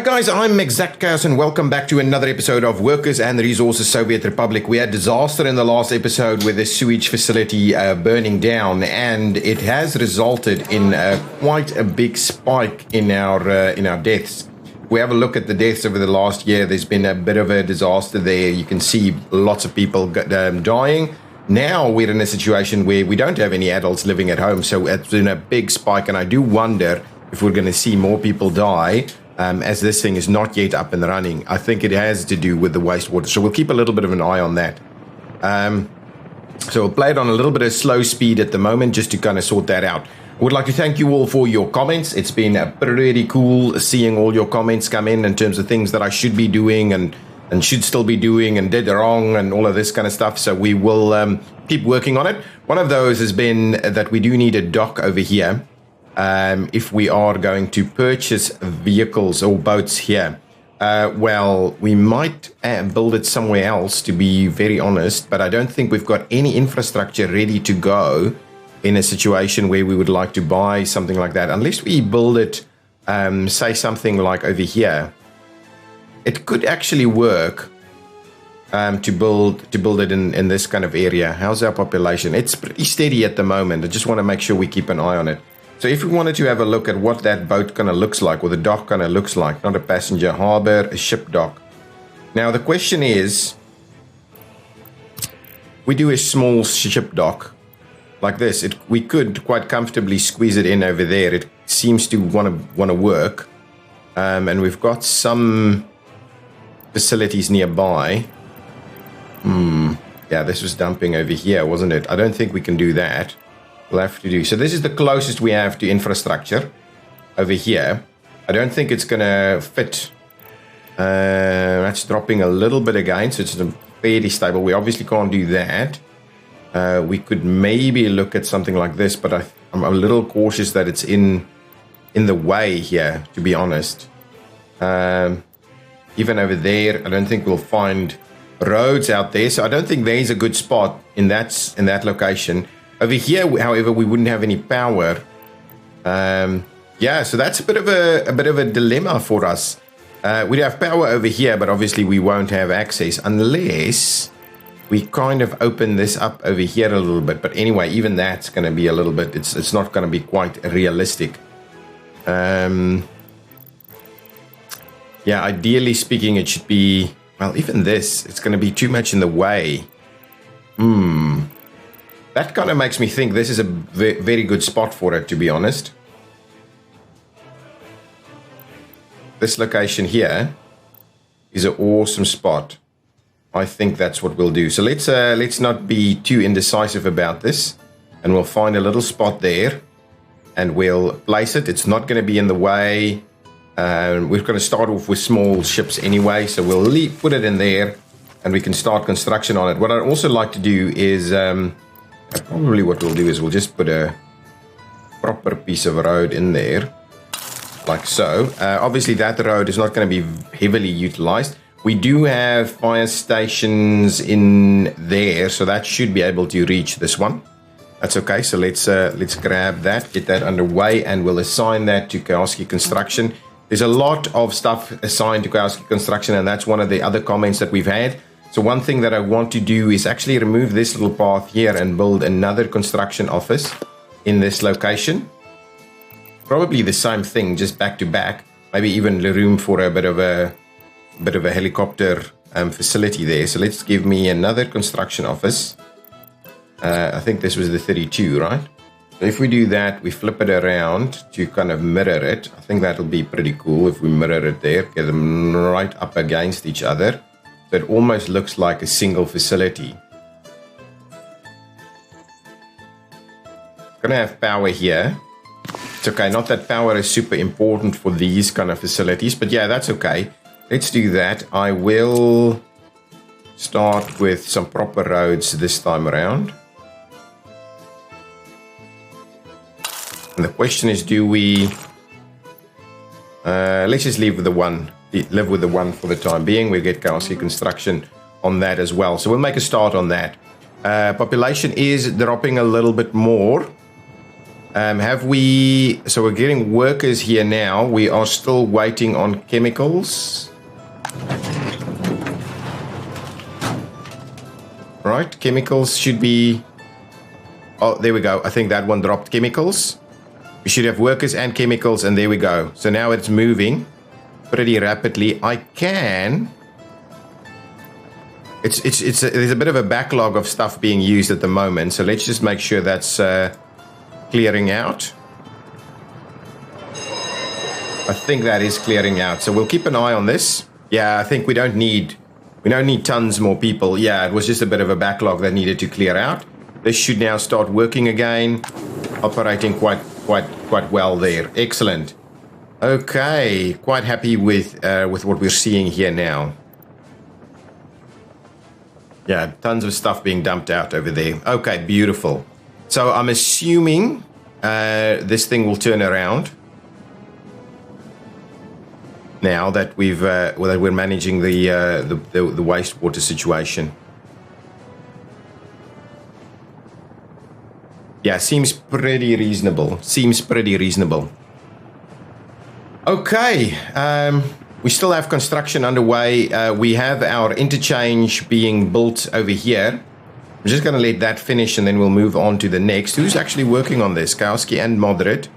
Hi guys, I'm ExactChaos and welcome back to another episode of Workers and the Resources Soviet Republic. We had disaster in the last episode with the sewage facility burning down, and it has resulted in quite a big spike in our deaths. We have a look at the deaths over the last year. There's been a bit of a disaster there. You can see lots of people dying. Now we're in a situation where we don't have any adults living at home, so it's been a big spike, and I do wonder if we're going to see more people die. As this thing is not yet up and running. I think it has to do with the wastewater. So we'll keep a little bit of an eye on that. So we'll play it on a little bit of slow speed at the moment just to kind of sort that out. I would like to thank you all for your comments. It's been pretty cool seeing all your comments come in terms of things that I should be doing and should still be doing and did wrong and all of this kind of stuff. So we will keep working on it. One of those has been that we do need a dock over here. If we are going to purchase vehicles or boats here. Well, we might build it somewhere else, to be very honest, but I don't think we've got any infrastructure ready to go in a situation where we would like to buy something like that, unless we build it, say something like over here. It could actually work to build it in this kind of area. How's our population? It's pretty steady at the moment. I just want to make sure we keep an eye on it. So if we wanted to have a look at what that boat kind of looks like, or the dock kind of looks like, not a passenger harbor, a ship dock. Now the question is, we do a small ship dock like this. We could quite comfortably squeeze it in over there. It seems to want to work, and we've got some facilities nearby. Yeah, this was dumping over here, wasn't it? I don't think we can do that. We'll have to do. So this is the closest we have to infrastructure over here. I don't think it's going to fit. That's dropping a little bit again, so it's fairly stable. We obviously can't do that. We could maybe look at something like this, but I'm a little cautious that it's in the way here, to be honest. Even over there, I don't think we'll find roads out there, so I don't think there's a good spot in that location. Over here, however, we wouldn't have any power. Yeah, so that's a bit of a dilemma for us. We'd have power over here, but obviously we won't have access unless we kind of open this up over here a little bit. But anyway, even that's going to be a little bit. It's not going to be quite realistic. Yeah, ideally speaking, it should be. Well, even this, it's going to be too much in the way. That kind of makes me think this is a very good spot for it, to be honest. This location here is an awesome spot. I think that's what we'll do. So let's not be too indecisive about this, and we'll find a little spot there, and we'll place it. It's not going to be in the way. We're going to start off with small ships anyway, so we'll put it in there, and we can start construction on it. What I'd also like to do is. Probably what we'll do is we'll just put a proper piece of road in there, like so. Obviously that road is not going to be heavily utilized. We do have fire stations in there, so that should be able to reach this one. That's okay, so let's grab that, get that underway, and we'll assign that to Kowalski Construction. There's a lot of stuff assigned to Kowalski Construction, and that's one of the other comments that we've had. So one thing that I want to do is actually remove this little path here and build another construction office in this location. Probably the same thing, just back to back. Maybe even room for a bit of a helicopter facility there. So let's give me another construction office. I think this was the 32, right? So if we do that, we flip it around to kind of mirror it. I think that'll be pretty cool if we mirror it there, get them right up against each other. So it almost looks like a single facility. Gonna have power here. It's okay, not that power is super important for these kind of facilities, but yeah, that's okay. Let's do that. I will start with some proper roads this time around. And the question is, do we... let's just leave with the one. Live with the one for the time being. We'll get Kowalski Construction on that as well. So we'll make a start on that. Population is dropping a little bit more. Have we... So we're getting workers here now. We are still waiting on chemicals. Right, chemicals should be... Oh, there we go. I think that one dropped chemicals. We should have workers and chemicals, and there we go. So now it's moving pretty rapidly. I can... There's a bit of a backlog of stuff being used at the moment, so let's just make sure that's clearing out. I think that is clearing out, so we'll keep an eye on this. Yeah, I think we don't need tons more people. Yeah, it was just a bit of a backlog that needed to clear out. This should now start working again, operating quite well there. Excellent. Okay, quite happy with what we're seeing here now. Yeah, tons of stuff being dumped out over there. Okay, beautiful. So I'm assuming this thing will turn around now that we're managing the wastewater situation. Yeah, seems pretty reasonable. Okay, we still have construction underway. We have our interchange being built over here. I'm just going to let that finish and then we'll move on to the next. Who's actually working on this? Kowski and Moderate.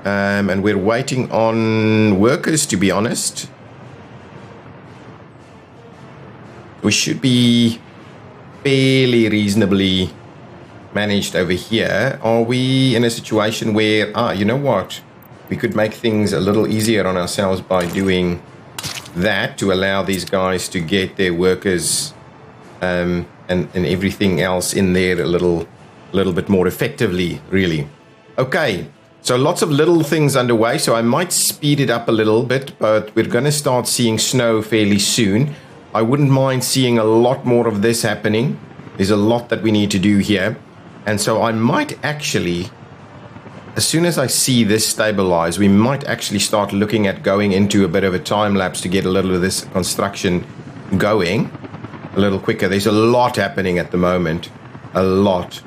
And we're waiting on workers, to be honest. We should be fairly reasonably managed over here. Are we in a situation where, you know what? We could make things a little easier on ourselves by doing that to allow these guys to get their workers and everything else in there a little bit more effectively, really. Okay, so lots of little things underway, so I might speed it up a little bit, but we're going to start seeing snow fairly soon. I wouldn't mind seeing a lot more of this happening. There's a lot that we need to do here. And so I might actually... As soon as I see this stabilize, we might actually start looking at going into a bit of a time lapse to get a little of this construction going a little quicker. There's a lot happening at the moment. A lot.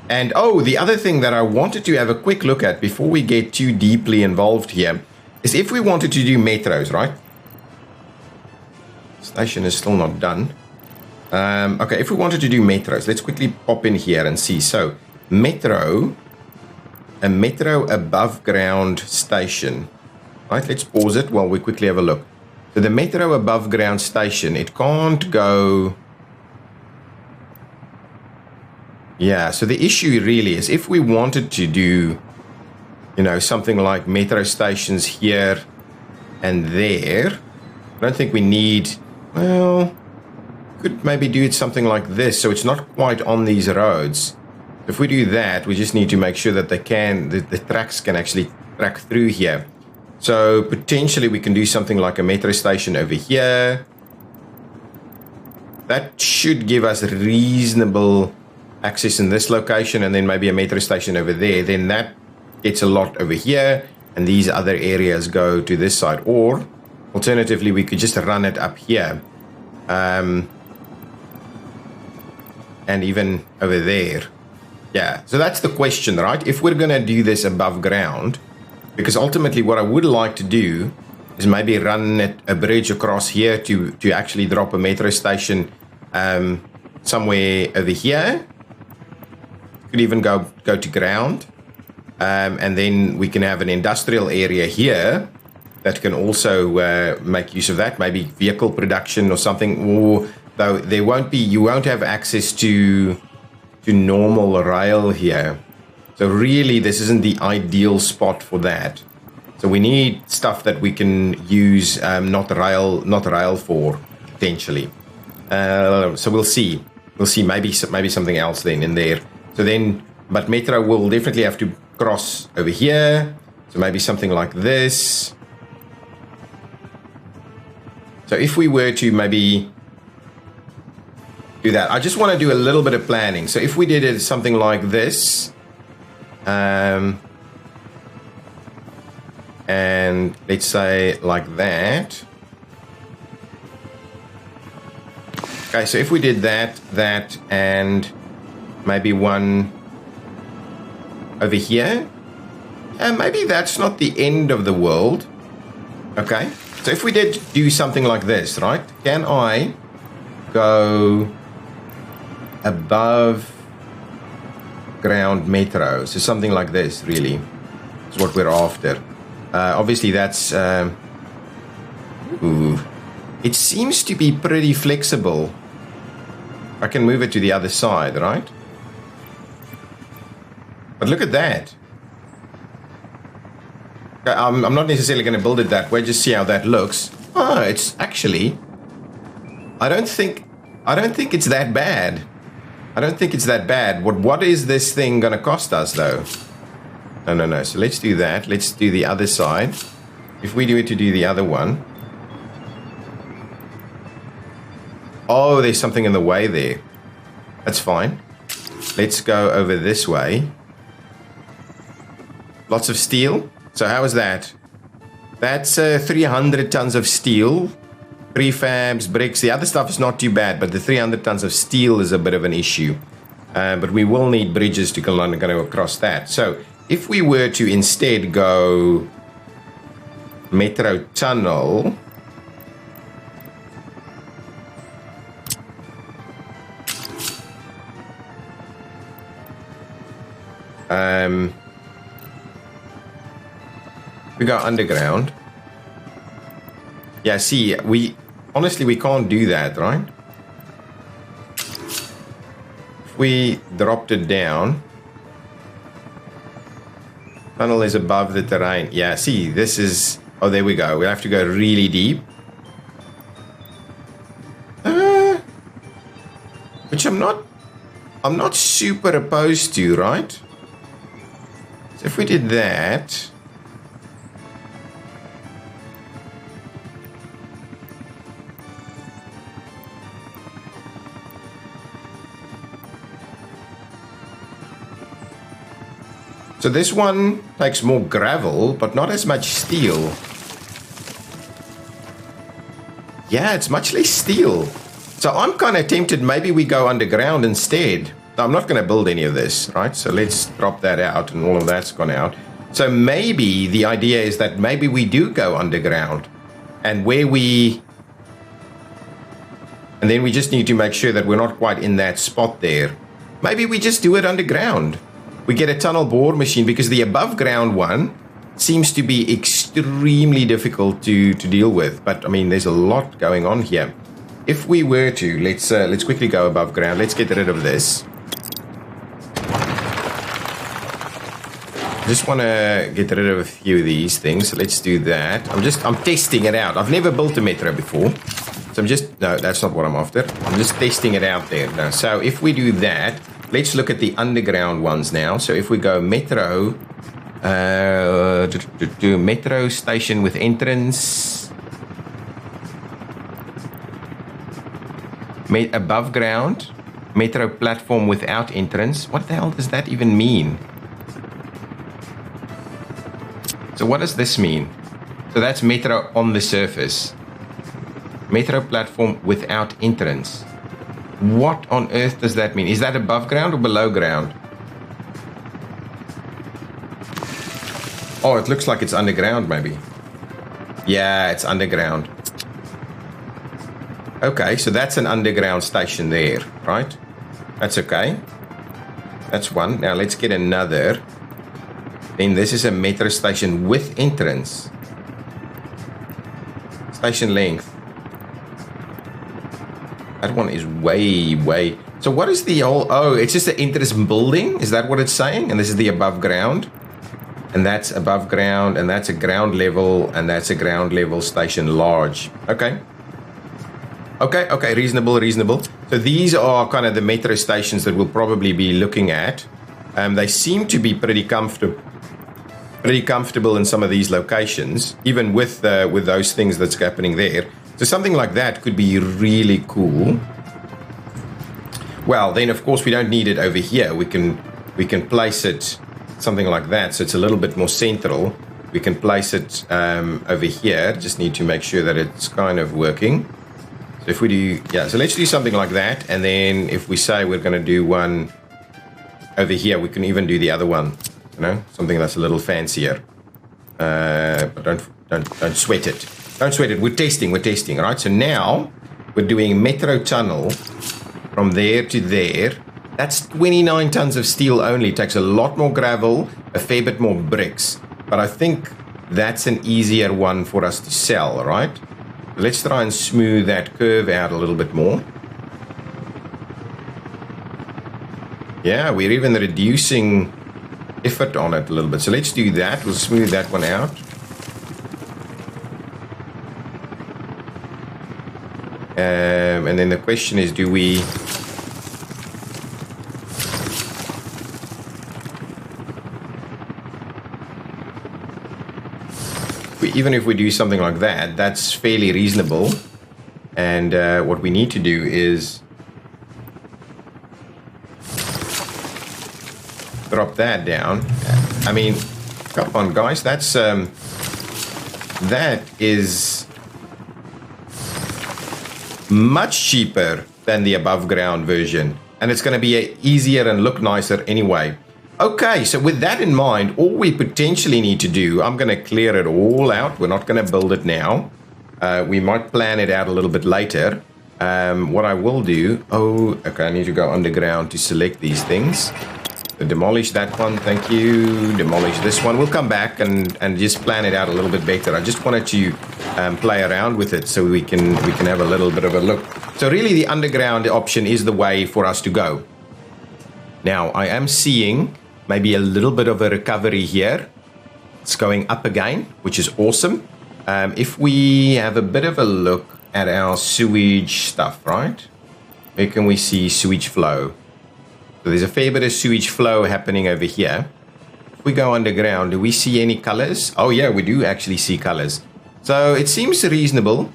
And, the other thing that I wanted to have a quick look at before we get too deeply involved here is if we wanted to do metros, right? Station is still not done. Okay, if we wanted to do metros, let's quickly pop in here and see. So, a metro above ground station. Right, let's pause it while we quickly have a look. So the metro above ground station, it can't go... Yeah, so the issue really is if we wanted to do, something like metro stations here and there, I don't think we need... Well, could maybe do it something like this, so it's not quite on these roads. If we do that, we just need to make sure that the tracks can actually track through here. So potentially we can do something like a metro station over here. That should give us reasonable access in this location, and then maybe a metro station over there. Then that gets a lot over here, and these other areas go to this side. Or alternatively, we could just run it up here. And even over there. Yeah, so that's the question, right? If we're going to do this above ground, because ultimately what I would like to do is maybe run a bridge across here to actually drop a metro station somewhere over here. Could even go to ground. And then we can have an industrial area here that can also make use of that, maybe vehicle production or something. Or though you won't have access to normal rail here. So really this isn't the ideal spot for that. So we need stuff that we can use not rail for potentially. So we'll see maybe something else then in there. So then, but metro will definitely have to cross over here. So maybe something like this. So if we were to maybe do that. I just want to do a little bit of planning. So if we did it something like this, and let's say like that. Okay, so if we did that, and maybe one over here. And maybe that's not the end of the world. Okay. So if we did do something like this, right? Can I go above ground metro? So something like this, really, is what we're after. Obviously, that's... It seems to be pretty flexible. I can move it to the other side, right? But look at that. I'm not necessarily going to build it that way. Just see how that looks. Oh, it's actually... I don't think it's that bad. I don't think it's that bad. What is this thing going to cost us, though? No. So let's do that. Let's do the other side. If we do it to do the other one... Oh, there's something in the way there. That's fine. Let's go over this way. Lots of steel. So how is that? That's 300 tons of steel. Prefabs, bricks. The other stuff is not too bad, but the 300 tons of steel is a bit of an issue. But we will need bridges to go across that. So if we were to instead go metro tunnel... we go underground. Yeah, see, honestly, we can't do that, right? If we dropped it down, tunnel is above the terrain. Yeah, see, this is... Oh, there we go. We'll have to go really deep. Which I'm not super opposed to, right? So if we did that... So this one takes more gravel, but not as much steel. Yeah, it's much less steel. So I'm kind of tempted, maybe we go underground instead. I'm not going to build any of this, right? So let's drop that out, and all of that's gone out. So maybe the idea is that maybe we do go underground. And where we... And then we just need to make sure that we're not quite in that spot there. Maybe we just do it underground. We get a tunnel bore machine, because the above ground one seems to be extremely difficult to deal with. But I mean, there's a lot going on here. If we were to, let's quickly go above ground. Let's get rid of this. I just want to get rid of a few of these things. So let's do that. I'm testing it out. I've never built a metro before. So no, that's not what I'm after. I'm just testing it out there now. So if we do that, let's look at the underground ones now. So if we go metro, metro station with entrance, above ground, metro platform without entrance. What the hell does that even mean? So what does this mean? So that's metro on the surface. Metro platform without entrance. What on earth does that mean? Is that above ground or below ground? Oh, it looks like it's underground, maybe. Yeah, it's underground. Okay, so that's an underground station there, right? That's okay. That's one. Now let's get another. Then this is a metro station with entrance. Station length. That one is way... So what is the whole... Oh, it's just the entrance building? Is that what it's saying? And this is the above ground? And that's above ground, and that's a ground level, and that's a ground level station large. Okay. Okay, reasonable. So these are kind of the metro stations that we'll probably be looking at. They seem to be pretty comfortable in some of these locations, even with those things that's happening there. So something like that could be really cool. Well, then of course we don't need it over here. We can place it something like that, so it's a little bit more central. We can place it over here. Just need to make sure that it's kind of working. So if we do, yeah, so let's do something like that. And then if we say we're going to do one over here, we can even do the other one. something that's a little fancier. But don't sweat it. Don't sweat it. We're testing, right? So now we're doing metro tunnel from there to there. That's 29 tons of steel only. It takes a lot more gravel, a fair bit more bricks. But I think that's an easier one for us to sell, right? Let's try and smooth that curve out a little bit more. Yeah, we're even reducing effort on it a little bit. So let's do that. We'll smooth that one out. And then the question is, do we... Even if we do something like that, that's fairly reasonable. And what we need to do is drop that down. I mean, come on, guys. That is much cheaper than the above ground version, and it's going to be easier and look nicer anyway. Okay, so with that in mind, all we potentially need to do, I'm going to clear it all out. We're not going to build it now. We might plan it out a little bit later. What I will do... Oh, okay, I need to go underground to select these things. So demolish that one, thank you. Demolish this one. We'll come back and just plan it out a little bit better. I just wanted to play around with it so we can have a little bit of a look. So really the underground option is the way for us to go. Now, I am seeing... maybe a little bit of a recovery here. It's going up again, which is awesome. If we have a bit of a look at our sewage stuff, right? Where can we see sewage flow? So there's a fair bit of sewage flow happening over here. If we go underground, do we see any colors? Oh yeah, we do actually see colors. So it seems reasonable.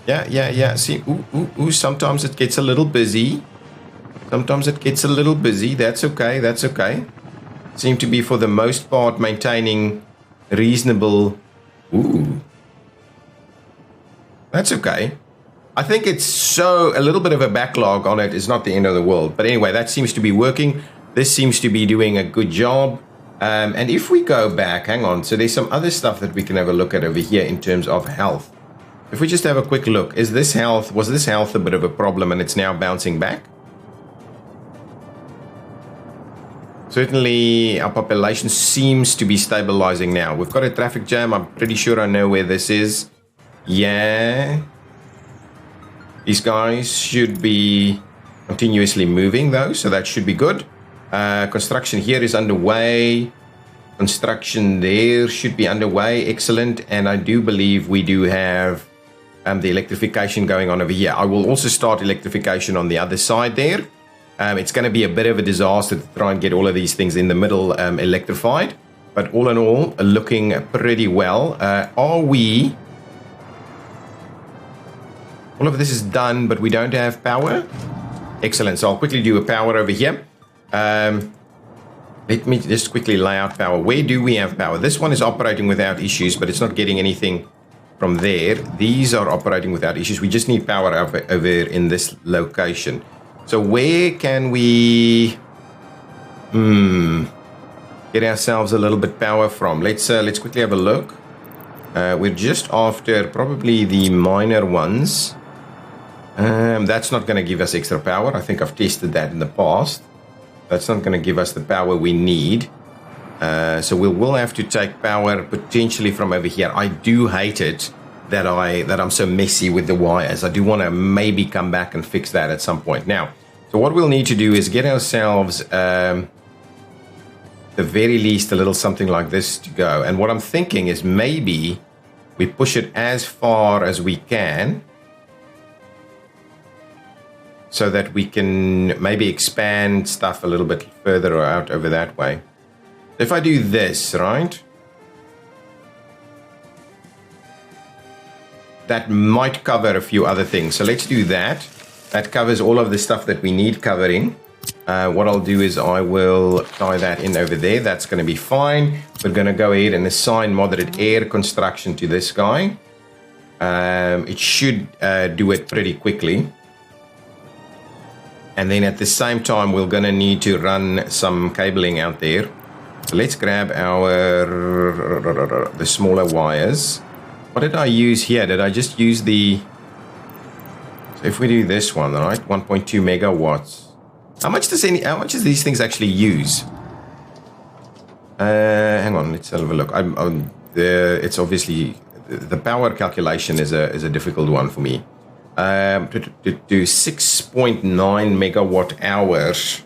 Yeah. See, ooh, sometimes it gets a little busy. That's okay. Seem to be, for the most part, maintaining reasonable... Ooh. That's okay. I think it's a little bit of a backlog on it is not the end of the world. But anyway, that seems to be working. This seems to be doing a good job. And if we go back, hang on. So there's some other stuff that we can have a look at over here in terms of health. If we just have a quick look, was this health a bit of a problem and it's now bouncing back? Certainly, our population seems to be stabilizing now. We've got a traffic jam. I'm pretty sure I know where this is. Yeah. These guys should be continuously moving, though, so that should be good. Construction here is underway. Construction there should be underway. Excellent. And I do believe we do have the electrification going on over here. I will also start electrification on the other side there. It's going to be a bit of a disaster to try and get all of these things in the middle electrified. But all in all, looking pretty well. All of this is done, but we don't have power. Excellent. So I'll quickly do a power over here. Let me just quickly lay out power. Where do we have power? This one is operating without issues, but it's not getting anything from there. These are operating without issues. We just need power over in this location. So where can we get ourselves a little bit power from? Let's quickly have a look. We're just after probably the minor ones. That's not going to give us extra power. I think I've tested that in the past. That's not going to give us the power we need. So we will have to take power potentially from over here. I do hate it that I'm so messy with the wires. I do want to maybe come back and fix that at some point. Now, so what we'll need to do is get ourselves, the very least, a little something like this to go. And what I'm thinking is maybe we push it as far as we can so that we can maybe expand stuff a little bit further out over that way. If I do this, right? That might cover a few other things. So let's do that. That covers all of the stuff that we need covering. What I'll do is I will tie that in over there. That's going to be fine. We're going to go ahead and assign moderate air construction to this guy. It should do it pretty quickly. And then at the same time, we're going to need to run some cabling out there. So let's grab the smaller wires. What did I use here? Did I just use the... So if we do this one, right, 1.2 megawatts. How much does these things actually use? Hang on, let's have a look. It's obviously the power calculation is a difficult one for me. To do 6.9 megawatt hours.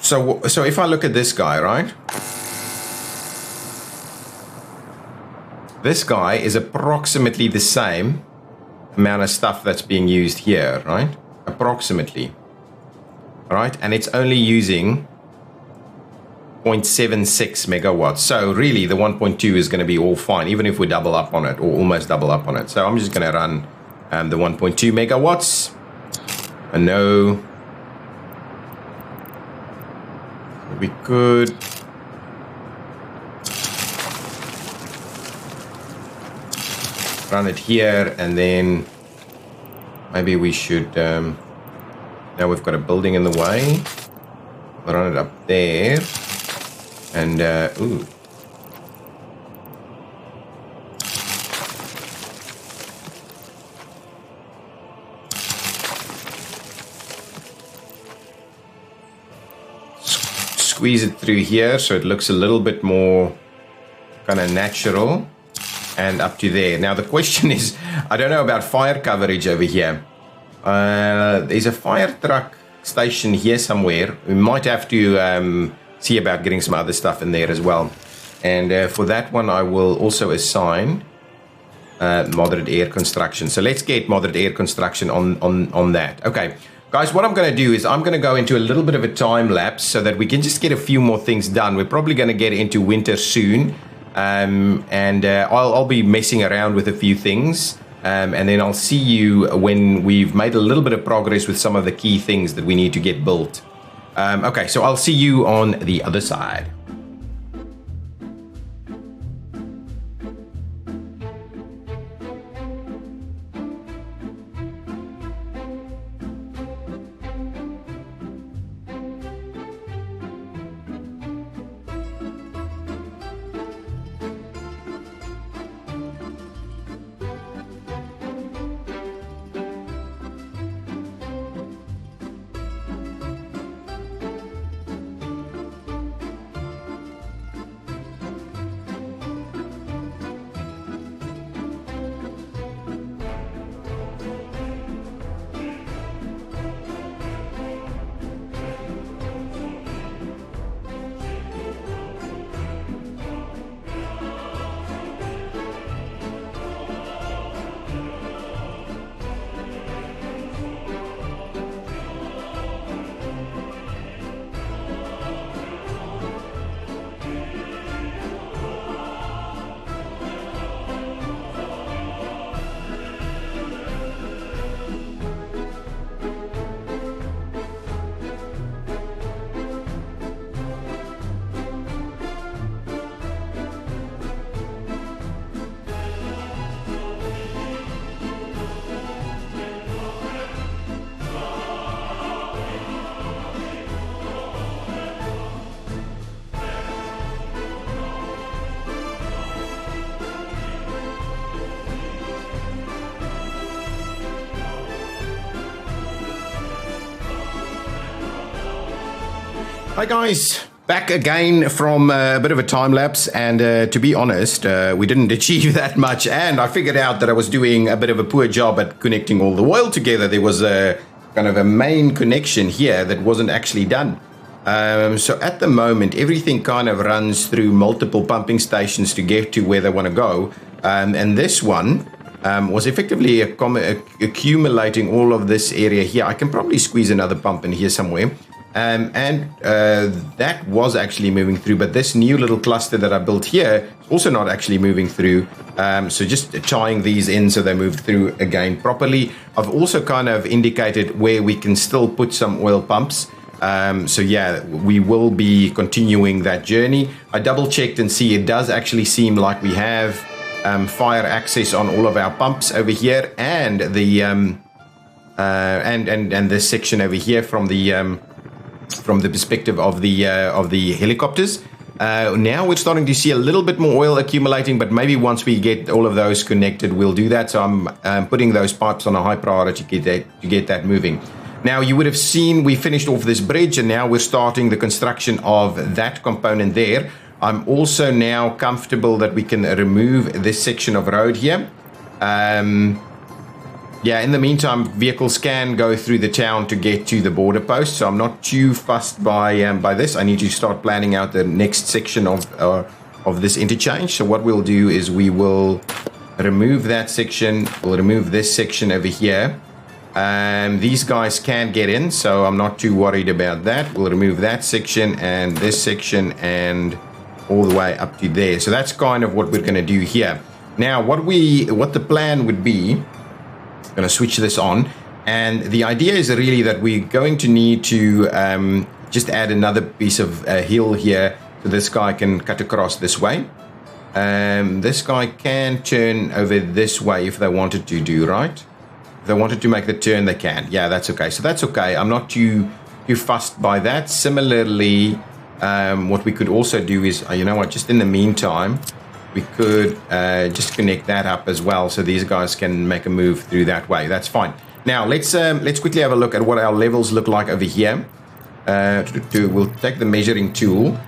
So if I look at this guy, right? This guy is approximately the same amount of stuff that's being used here, right? Approximately. All right, and it's only using 0.76 megawatts. So really the 1.2 is going to be all fine, even if we double up on it or almost double up on it. So I'm just going to run the 1.2 megawatts. And no, we could run it here, and then maybe we should, now we've got a building in the way, we'll run it up there, and, ooh. Squeeze it through here so it looks a little bit more kind of natural. And up to there. Now the question is, I don't know about fire coverage over here. There's a fire truck station here somewhere. We might have to see about getting some other stuff in there as well. And for that one, I will also assign moderate air construction. So let's get moderate air construction on that. Okay, guys, what I'm going to do is I'm going to go into a little bit of a time lapse so that we can just get a few more things done. We're probably going to get into winter soon. I'll be messing around with a few things, and then I'll see you when we've made a little bit of progress with some of the key things that we need to get built. Okay, so I'll see you on the other side. Hi guys, back again from a bit of a time lapse, and to be honest, we didn't achieve that much, and I figured out that I was doing a bit of a poor job at connecting all the oil together. There was a kind of a main connection here that wasn't actually done. So at the moment, everything kind of runs through multiple pumping stations to get to where they want to go, and this one was effectively accumulating all of this area here. I can probably squeeze another pump in here somewhere. That was actually moving through, but this new little cluster that I built here is also not actually moving through. So just tying these in so they move through again properly. I've also kind of indicated where we can still put some oil pumps. So yeah, we will be continuing that journey. I double checked and see it does actually seem like we have fire access on all of our pumps over here, and the and this section over here from the from the perspective of the helicopters. Now we're starting to see a little bit more oil accumulating, but maybe once we get all of those connected, we'll do that. So I'm putting those pipes on a high priority to get that moving. Now, you would have seen we finished off this bridge, and now we're starting the construction of that component there. I'm also now comfortable that we can remove this section of road here. Yeah, in the meantime, vehicles can go through the town to get to the border post, so I'm not too fussed by this. I need to start planning out the next section of this interchange. So what we'll do is we will remove that section. We'll remove this section over here. These guys can get in, so I'm not too worried about that. We'll remove that section and this section and all the way up to there. So that's kind of what we're going to do here. Now, what the plan would be, I'm going to switch this on, and the idea is really that we're going to need to just add another piece of hill here, so this guy can cut across this way. This guy can turn over this way if they wanted to do, right? If they wanted to make the turn, they can. Yeah, that's okay. So that's okay. I'm not too fussed by that. Similarly, what we could also do is, you know what, just in the meantime, we could just connect that up as well, so these guys can make a move through that way. That's fine. Now, let's quickly have a look at what our levels look like over here. We'll take the measuring tool.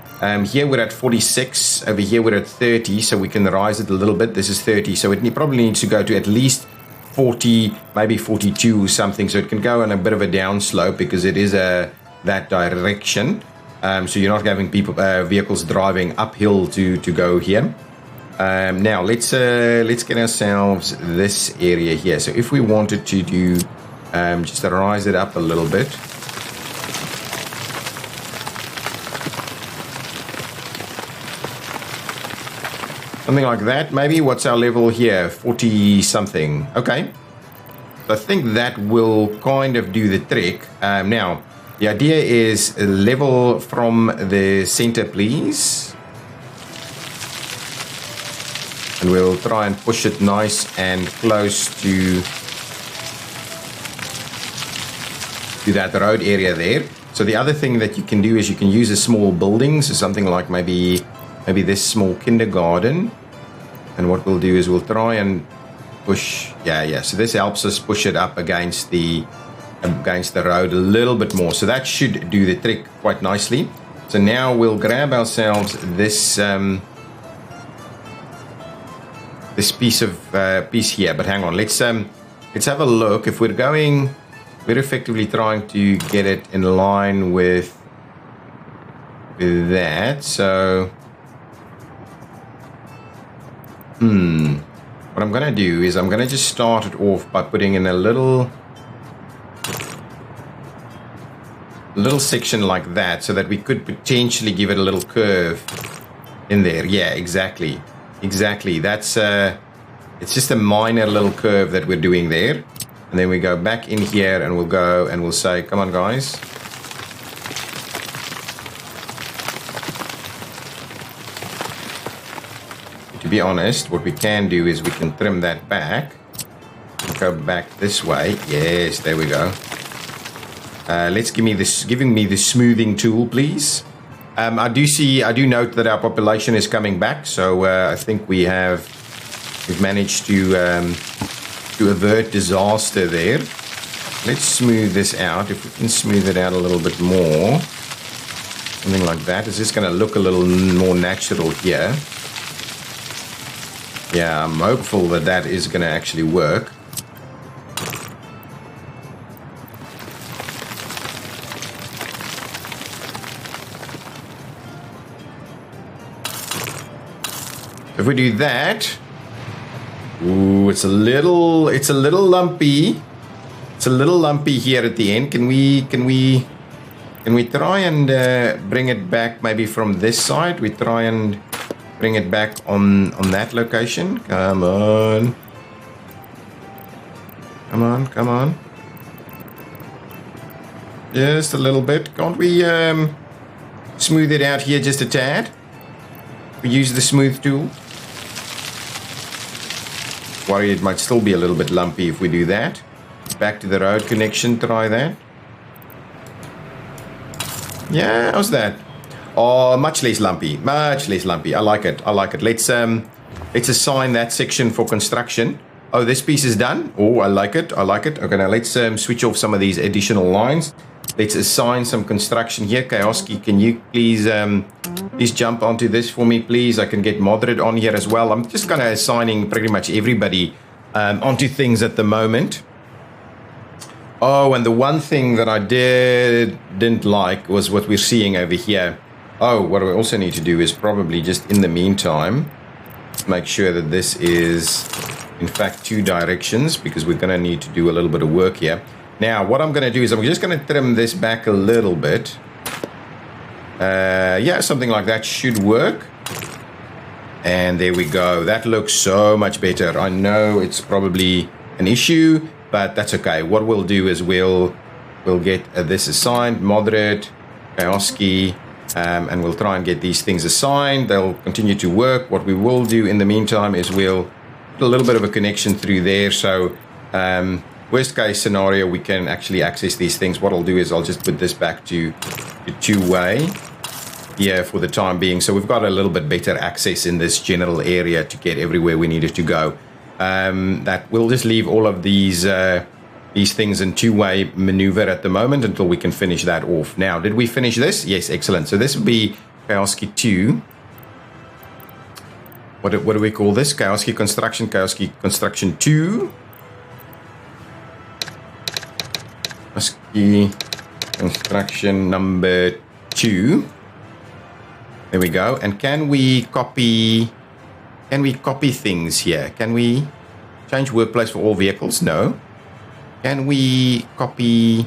Here we're at 46. Over here we're at 30, so we can rise it a little bit. This is 30, so it probably needs to go to at least 40, maybe 42 or something, so it can go on a bit of a downslope because it is that direction. So you're not having vehicles driving uphill to go here. Now let's get ourselves this area here. So if we wanted to do just rise it up a little bit. Something like that, maybe. What's our level here? 40 something. Okay. So I think that will kind of do the trick. Now, the idea is level from the center, please. And we'll try and push it nice and close to that road area there. So the other thing that you can do is you can use a small building, so something like maybe this small kindergarten. And what we'll do is we'll try and push, yeah. So this helps us push it up against the road a little bit more. So that should do the trick quite nicely. So now we'll grab ourselves this piece here. But hang on, let's have a look. If we're effectively trying to get it in line with that. So what I'm going to do is I'm going to just start it off by putting in a little section like that, so that we could potentially give it a little curve in there. Yeah, exactly. That's it's just a minor little curve that we're doing there. And then we go back in here and we'll go and we'll say, come on guys. To be honest, what we can do is we can trim that back. Go back this way. Yes, there we go. Giving me the smoothing tool, please. I do note that our population is coming back, so I think we've managed to avert disaster there. Let's smooth this out. If we can smooth it out a little bit more, something like that. It's just going to look a little more natural here. Yeah, I'm hopeful that is going to actually work. If we do that, ooh, it's a little lumpy. It's a little lumpy here at the end. Can we try and bring it back maybe from this side? We try and bring it back on that location. Come on. Just a little bit. Can't we smooth it out here just a tad? We use the smooth tool. Worry it might still be a little bit lumpy if we do that. Back to the road connection, try that. Yeah, how's that? Oh, much less lumpy. Much less lumpy. I like it. I like it. Let's assign that section for construction. Oh, this piece is done. Oh, I like it. I like it. Okay, now let's switch off some of these additional lines. Let's assign some construction here. Chaoski, can you please jump onto this for me, please? I can get Moderate on here as well. I'm just kind of assigning pretty much everybody onto things at the moment. Oh, and the one thing that I didn't like was what we're seeing over here. Oh, what we also need to do is probably just in the meantime, make sure that this is in fact 2 directions, because we're going to need to do a little bit of work here. Now, what I'm going to do is I'm just going to trim this back a little bit. Yeah, something like that should work. And there we go. That looks so much better. I know it's probably an issue, but that's okay. What we'll do is we'll get this assigned, Moderate, Chaoski, and we'll try and get these things assigned. They'll continue to work. What we will do in the meantime is we'll put a little bit of a connection through there. So worst case scenario, we can actually access these things. What I'll do is I'll just put this back to 2-way here for the time being. So we've got a little bit better access in this general area to get everywhere we needed to go. That we'll just leave all of these things in 2-way maneuver at the moment until we can finish that off. Now, did we finish this? Yes, excellent. So this will be Chaoski 2. What do we call this? Chaoski Construction 2. Chaoski Construction number 2. There we go. And can we copy things here? Can we change workplace for all vehicles? No. Can we copy?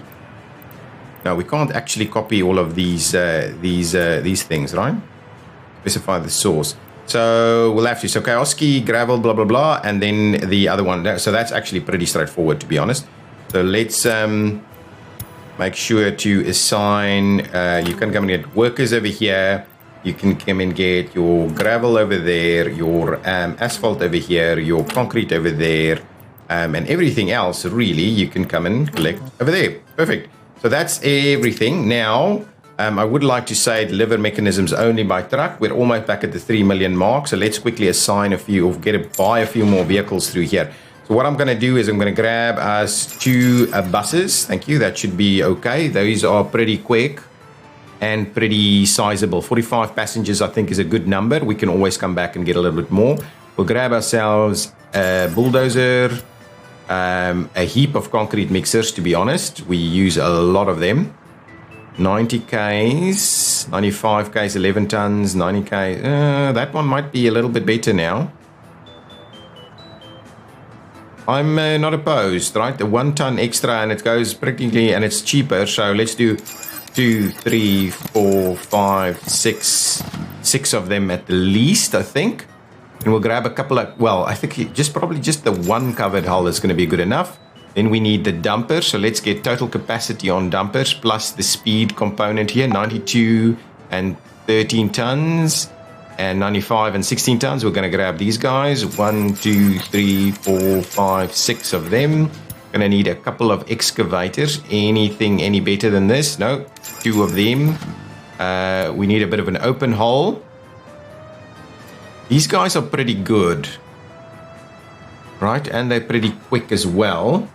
No, we can't actually copy all of these things, right? Specify the source. So we'll have to. So Chaoski, gravel, blah blah blah, and then the other one. So that's actually pretty straightforward, to be honest. So let's make sure to assign. You can come and get workers over here. You can come and get your gravel over there, your asphalt over here, your concrete over there, and everything else, really, you can come and collect over there. Perfect. So that's everything. Now, I would like to say deliver mechanisms only by truck. We're almost back at the 3 million mark. So let's quickly assign a few, or buy a few more vehicles through here. So what I'm going to do is I'm going to grab us 2 buses. Thank you. That should be okay. Those are pretty quick and pretty sizable. 45 passengers, I think, is a good number. We can always come back and get a little bit more. We'll grab ourselves a bulldozer, a heap of concrete mixers, to be honest. We use a lot of them. 90 Ks, 95 Ks, 11 tons, 90 Ks. That one might be a little bit better now. I'm not opposed, right? The 1 ton extra, and it goes practically, and it's cheaper. So let's do 2, 3, 4, 5, 6 of them at the least, I think. And we'll grab a couple of, well, I think probably just the 1 covered hull is going to be good enough. Then we need the dumper. So let's get total capacity on dumpers plus the speed component here, 92 and 13 tons and 95 and 16 tons. We're going to grab these guys. 1, 2, 3, 4, 5, 6 of them. Gonna need a couple of excavators. Anything any better than this? No. 2 of them. We need a bit of an open hole. These guys are pretty good, right? And they're pretty quick as well.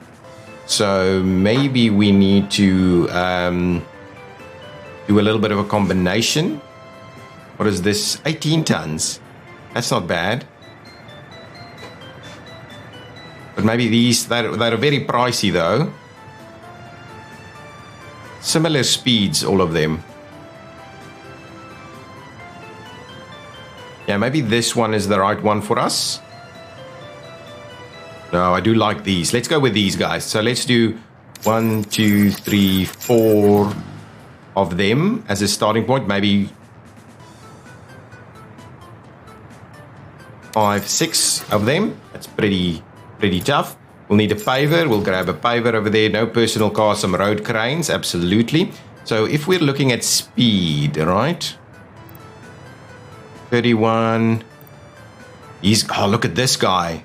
So maybe we need to do a little bit of a combination. What is this? 18 tons. That's not bad. But maybe these, that are very pricey though. Similar speeds, all of them. Yeah, maybe this one is the right one for us. No, I do like these. Let's go with these guys. So let's do 1, 2, 3, 4 of them as a starting point. Maybe 5, 6 of them. That's pretty tough. We'll need a paver. We'll grab a paver over there. No personal cars, some road cranes. Absolutely. So if we're looking at speed, right? 31. Oh, look at this guy.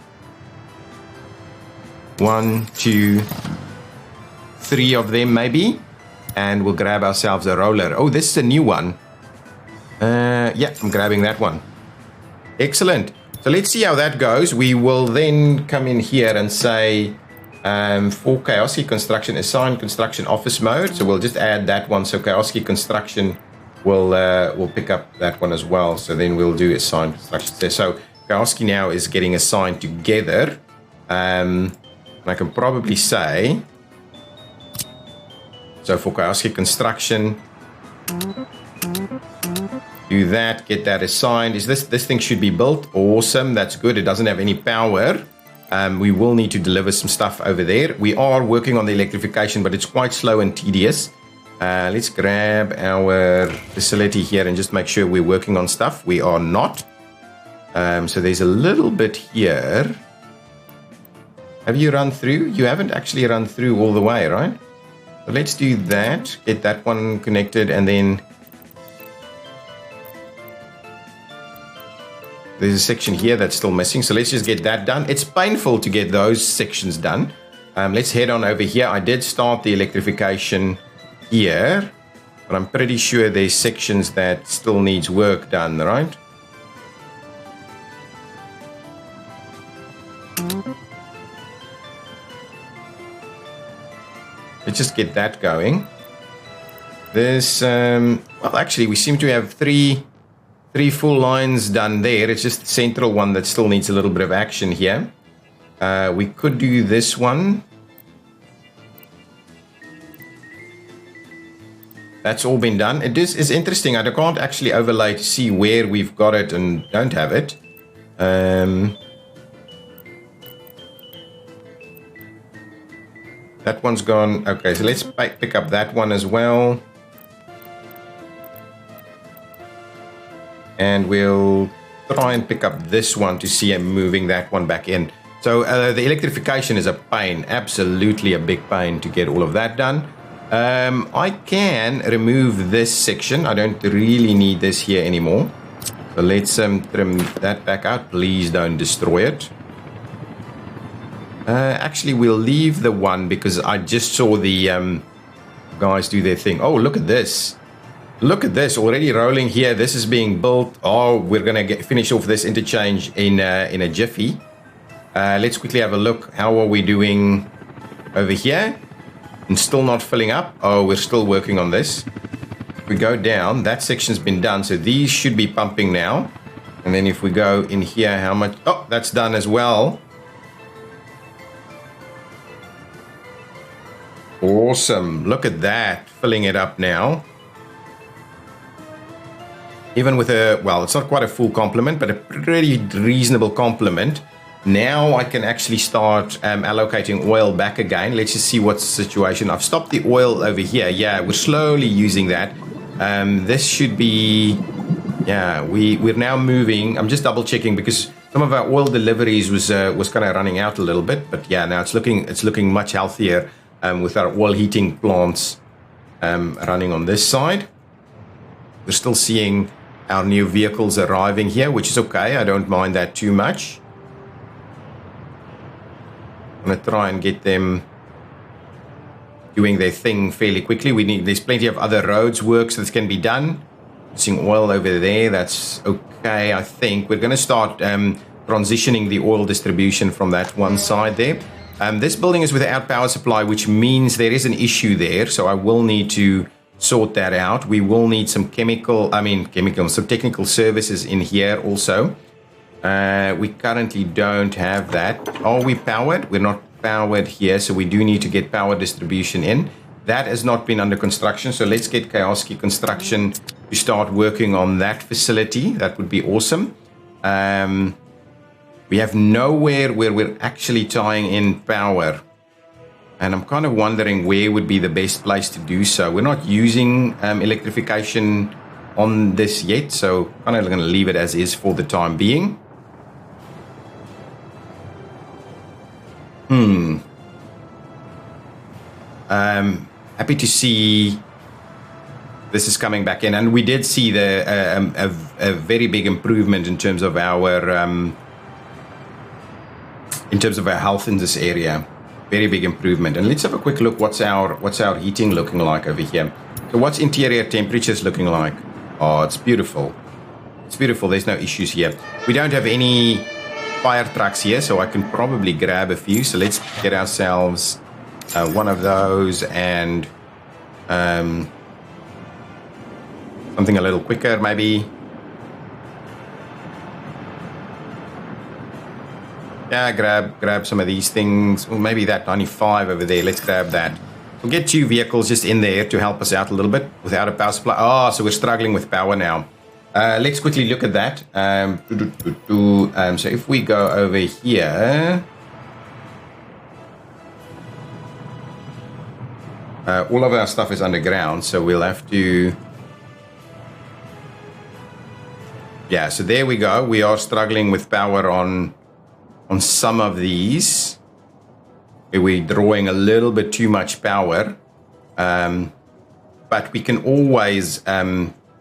1, 2, 3 of them maybe. and we'll grab ourselves a roller. Oh, this is a new one. Yeah, I'm grabbing that one. Excellent. So let's see how that goes. We will then come in here and say, for Cosy Construction, assign construction office mode. So we'll just add that one. So Cosy Construction will pick up that one as well. So then we'll do assign construction there. So Cosy now is getting assigned together. I can probably say, so for Cosy Construction, do that, get that assigned. Is this thing should be built? Awesome, that's good. It doesn't have any power. We will need to deliver some stuff over there. We are working on the electrification, but it's quite slow and tedious. Let's grab our facility here and just make sure we're working on stuff. We are not. So there's a little bit here. Have you run through? You haven't actually run through all the way, right? So let's do that. Get that one connected, and then there's a section here that's still missing. So let's just get that done. It's painful to get those sections done. Let's head on over here. I did start the electrification here, but I'm pretty sure there's sections that still needs work done, right? Let's just get that going. This, well, actually, we seem to have three full lines done there. It's just the central one that still needs a little bit of action here. We could do this one. That's all been done. It's interesting. I can't actually overlay to see where we've got it and don't have it. That one's gone. Okay, so let's pick up that one as well. And we'll try and pick up this one to see him moving that one back in. So the electrification is a pain, absolutely a big pain to get all of that done. I can remove this section. I don't really need this here anymore. So let's trim that back out. Please don't destroy it. Actually, we'll leave the one because I just saw the guys do their thing. Oh, look at this. Look at this, already rolling here. This is being built. Oh, we're going to finish off this interchange in a jiffy. Let's quickly have a look. How are we doing over here? And still not filling up. Oh, we're still working on this. If we go down, that section's been done. So these should be pumping now. And then if we go in here, how much? Oh, that's done as well. Awesome. Look at that. Filling it up now. Even with a, well, it's not quite a full complement, but a pretty reasonable complement. Now I can actually start allocating oil back again. Let's just see what's the situation. I've stopped the oil over here. Yeah, we're slowly using that. This should be, yeah, we're now moving. I'm just double checking because some of our oil deliveries was kind of running out a little bit. But yeah, now it's looking much healthier with our oil heating plants running on this side. We're still seeing our new vehicles arriving here, which is okay. I don't mind that too much. I'm going to try and get them doing their thing fairly quickly. There's plenty of other roads works that can be done. Seeing oil over there, that's okay. I think we're going to start transitioning the oil distribution from that one side there. This building is without power supply, which means there is an issue there. So I will need to sort that out. We will need some some technical services in here also. We currently don't have that. Are we powered? We're not powered here, so we do need to get power distribution in. That has not been under construction, so let's get Cosy Construction to start working on that facility. That would be awesome. We have nowhere where we're actually tying in power. And I'm kind of wondering where would be the best place to do so. We're not using electrification on this yet, so I'm kind of going to leave it as is for the time being. Happy to see this is coming back in, and we did see a very big improvement in terms of our health in this area. Very big improvement. And let's have a quick look. What's our heating looking like over here? So what's interior temperatures looking like? Oh, it's beautiful. It's beautiful. There's no issues here. We don't have any fire trucks here, so I can probably grab a few. So let's get ourselves one of those and something a little quicker, maybe. Yeah, grab some of these things. Or maybe that 95 over there. Let's grab that. We'll get 2 vehicles just in there to help us out a little bit without a power supply. Oh, so we're struggling with power now. Let's quickly look at that. So if we go over here, all of our stuff is underground, so we'll have to... Yeah, so there we go. We are struggling with power on some of these. We're drawing a little bit too much power, but we can always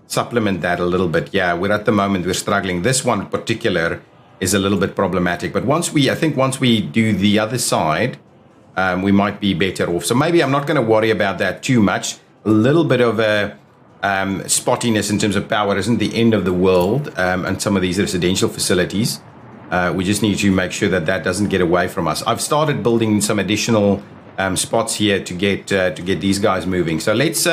supplement that a little bit. Yeah, at the moment we're struggling. This one in particular is a little bit problematic, but I think once we do the other side, we might be better off. So maybe I'm not going to worry about that too much. A little bit of a spottiness in terms of power isn't the end of the world, and some of these residential facilities. We just need to make sure that doesn't get away from us. I've started building some additional spots here to get these guys moving. So let's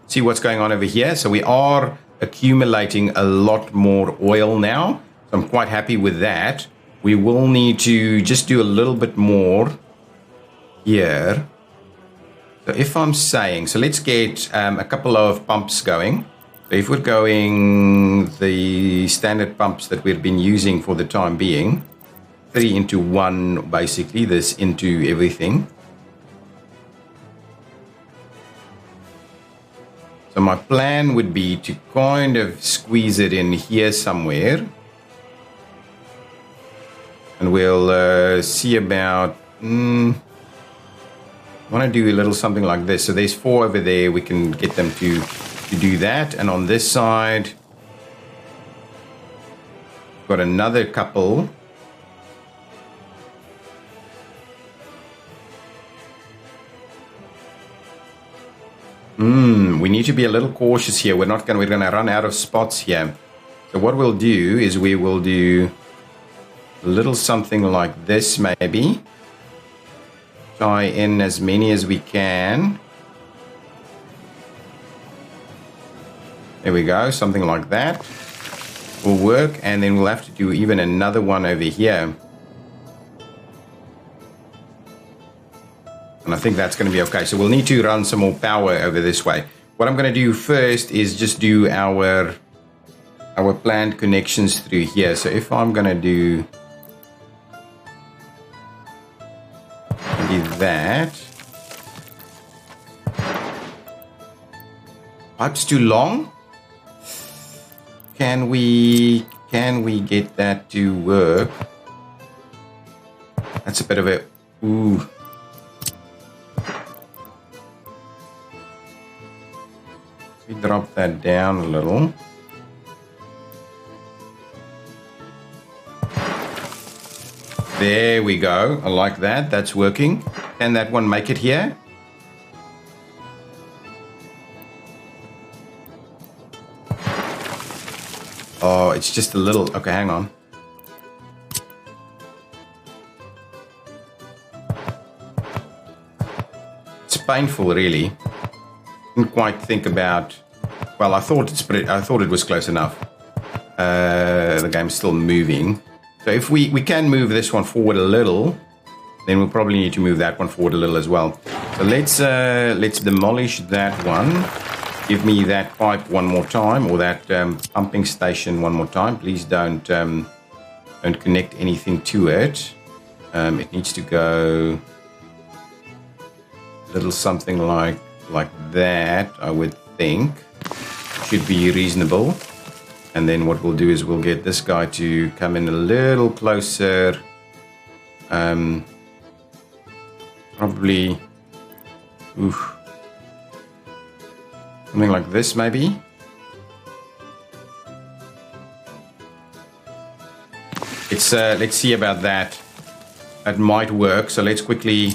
see what's going on over here. So we are accumulating a lot more oil now. So I'm quite happy with that. We will need to just do a little bit more here. So if I'm saying, so let's get a couple of pumps going. So if we're going the standard pumps that we've been using for the time being, 3 into 1, basically, this into everything. So my plan would be to kind of squeeze it in here somewhere. And we'll see about... I want to do a little something like this. So there's 4 over there. We can get them to do that. And on this side, got another couple. We need to be a little cautious here. We're going to run out of spots here. So what we'll do is we will do a little something like this, maybe. Tie in as many as we can. There we go, something like that will work, and then we'll have to do even another one over here. And I think that's going to be okay. So we'll need to run some more power over this way. What I'm going to do first is just do our planned connections through here. So if I'm going to do that. Pipe's too long. Can we get that to work? That's a bit of a ooh. We drop that down a little. There we go. I like that. That's working. Can that one make it here? Oh, it's just a little... Okay, hang on. It's painful, really. Didn't quite think about... Well, I thought it was close enough. The game's still moving. So if we can move this one forward a little, then we'll probably need to move that one forward a little as well. So let's demolish that one. Give me that pipe one more time, or that pumping station one more time. Please don't connect anything to it. It needs to go a little something like that, I would think. Should be reasonable. And then what we'll do is we'll get this guy to come in a little closer. Probably... Oof. Something like this, maybe. Let's see about that. That might work. So let's quickly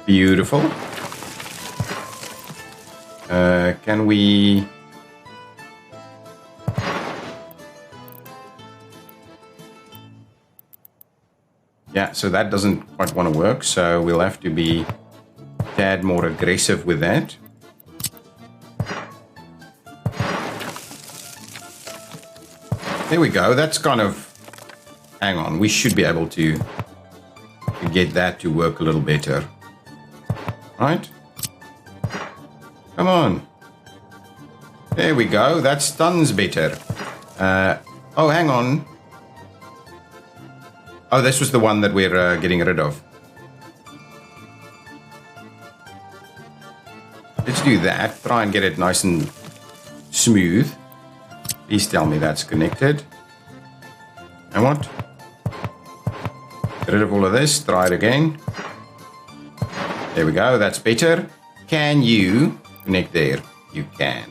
Beautiful. Can we... Yeah, so that doesn't quite want to work, so we'll have to be a tad more aggressive with that. There we go. That's kind of... Hang on, we should be able to get that to work a little better. Right? Come on. There we go. That's tons better. Oh, hang on. Oh, this was the one that we're getting rid of. Let's do that. Try and get it nice and smooth. Please tell me that's connected. And what? Get rid of all of this. Try it again. There we go. That's better. Can you connect there? You can.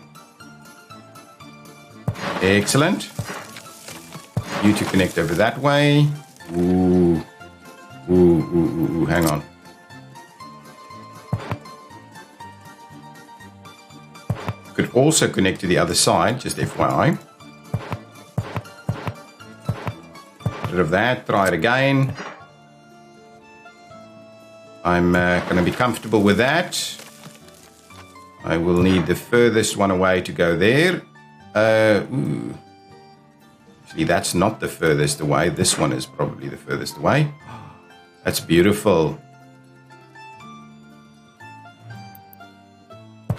Excellent. You to connect over that way. Ooh. Ooh. Hang on. Could also connect to the other side, just FYI. Get rid of that. Try it again. I'm going to be comfortable with that. I will need the furthest one away to go there. Ooh. Actually, that's not the furthest away. This one is probably the furthest away. That's beautiful.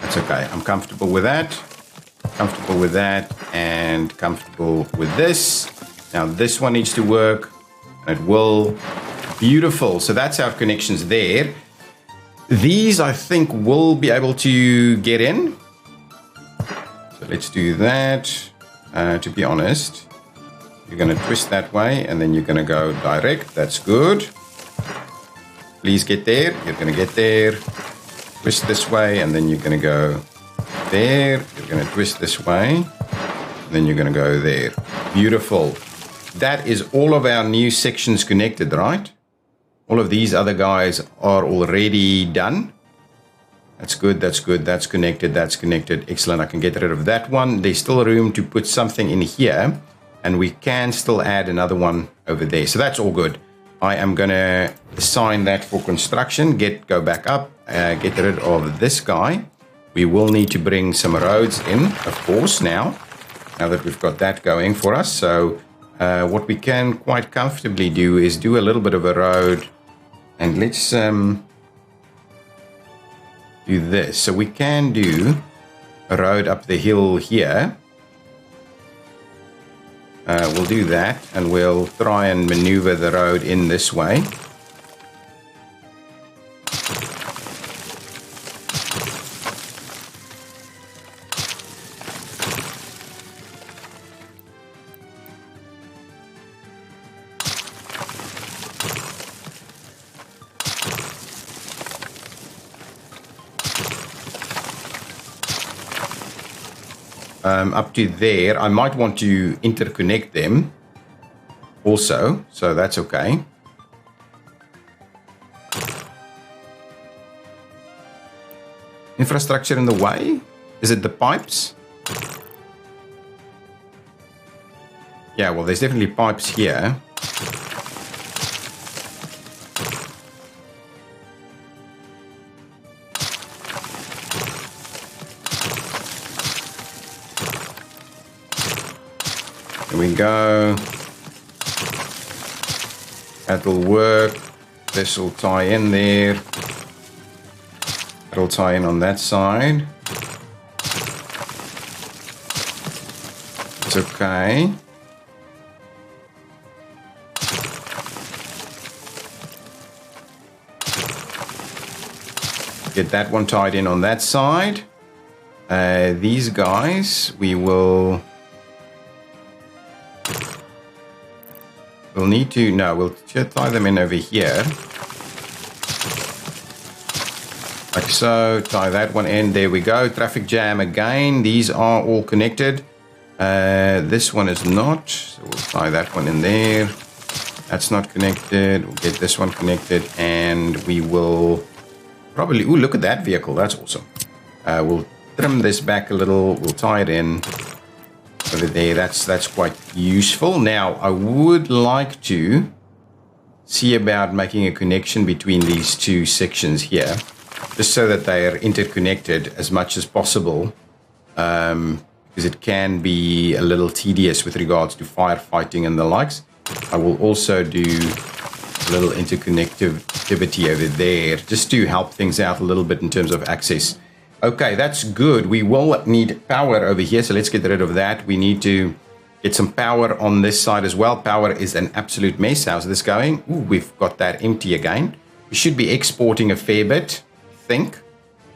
That's okay. I'm comfortable with that. Comfortable with that. And comfortable with this. Now this one needs to work. It will. Beautiful. So that's our connections there. These, I think, will be able to get in. So let's do that. To be honest, you're going to twist that way, and then you're going to go direct. That's good. Please get there. You're going to get there. Twist this way, and then you're going to go there. You're going to twist this way, and then you're going to go there. Beautiful. That is all of our new sections connected, right? All of these other guys are already done. That's good, that's good, that's connected, that's connected. Excellent, I can get rid of that one. There's still room to put something in here, and we can still add another one over there. So that's all good. I am going to assign that for construction. Go back up, get rid of this guy. We will need to bring some roads in, of course, now that we've got that going for us. So what we can quite comfortably do is do a little bit of a road. And let's do this. So we can do a road up the hill here. We'll do that, and we'll try and maneuver the road in this way. Up to there. I might want to interconnect them also, so that's okay. Infrastructure in the way? Is it the pipes? Yeah, well, there's definitely pipes here. There we go. That'll work. This will tie in there. That'll tie in on that side. It's okay. Get that one tied in on that side. These guys, we'll need to, no, we'll tie them in over here. Like so, tie that one in, there we go. Traffic jam again, these are all connected. This one is not, so we'll tie that one in there. That's not connected, we'll get this one connected, and we will probably... Ooh, look at that vehicle. That's awesome. We'll trim this back a little. We'll tie it in over there. That's quite useful. Now, I would like to see about making a connection between these two sections here, just so that they are interconnected as much as possible, because it can be a little tedious with regards to firefighting and the likes. I will also do a little interconnectivity over there, just to help things out a little bit in terms of access. Okay, that's good. We will need power over here, so let's get rid of that. We need to get some power on this side as well. Power is an absolute mess. How's this going? Ooh, we've got that empty again. We should be exporting a fair bit, I think.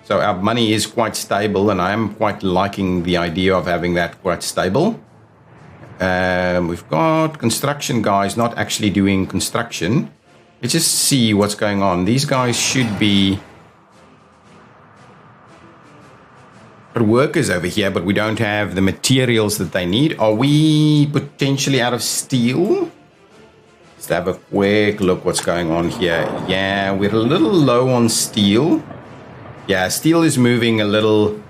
So our money is quite stable, and I am quite liking the idea of having that quite stable. We've got construction guys not actually doing construction. Let's just see what's going on. These guys should be workers over here, but we don't have the materials that they need. Are we potentially out of steel? Let's have a quick look what's going on here. Yeah, we're a little low on steel. Yeah, steel is moving a little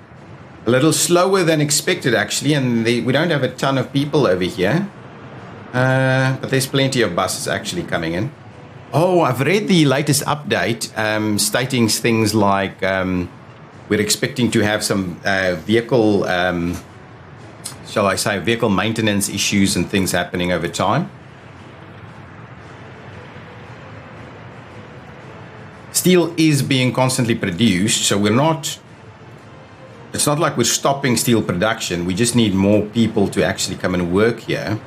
slower than expected, actually, and we don't have a ton of people over here. But there's plenty of buses actually coming in. Oh, I've read the latest update stating things like we're expecting to have some vehicle, shall I say, vehicle maintenance issues and things happening over time. Steel is being constantly produced, so it's not like we're stopping steel production. We just need more people to actually come and work here.